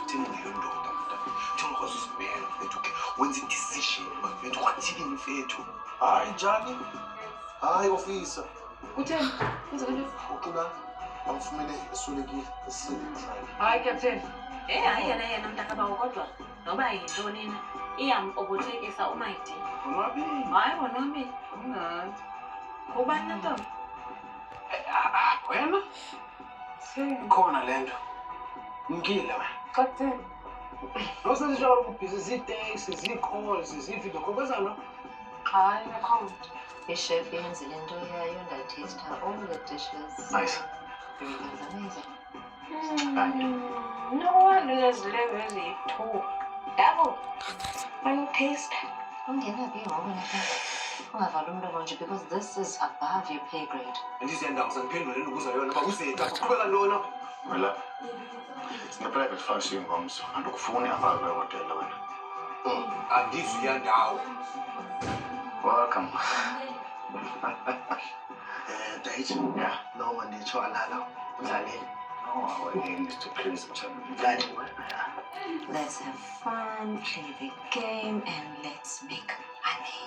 uthenge leyo ndoda mntana. Thengikwazi uzibheka mfethu ke wenza i-decision mfethu kwathini mfethu. Hayi njani? Hayi officer. Kutheni? Kwenzekani? Uqina amfumene esolekile esisele. Hayi captain. Hayi yena mntakabawo kodwa noba yintoni na iyam-overtakisa umayidi. Unwabile. Hayi wonwabile. Ungathi. Kubani na ntombi? Wena? Ikhona le nto. Ngile wena. Captain. Nosenjalo ubhizi zii-taxi, zii-calls, zii-video call kwenza nto? Hayi nakhona. Ishef yenzile into yayo ndatesta all the dishes. Nice. Everything's amazing. No wonder there's levels two. Double. One taste. Ungenaphi ihoko lapha? Ungavali umlomo nje because this is above your pay grade. Andiziyendawo sandiphendule ndibuza yona uba uzetha uqhubeka ntona. Wela. Sine-private function ngomso. Andikufuni apha kwehotela wena. Andizi yandawo. Welcome. Date. Yeah. Noma nditsho alala. Udlaleni. Oh, our aim is to please each other. Dlali. Let's have fun, play the game, and let's make money.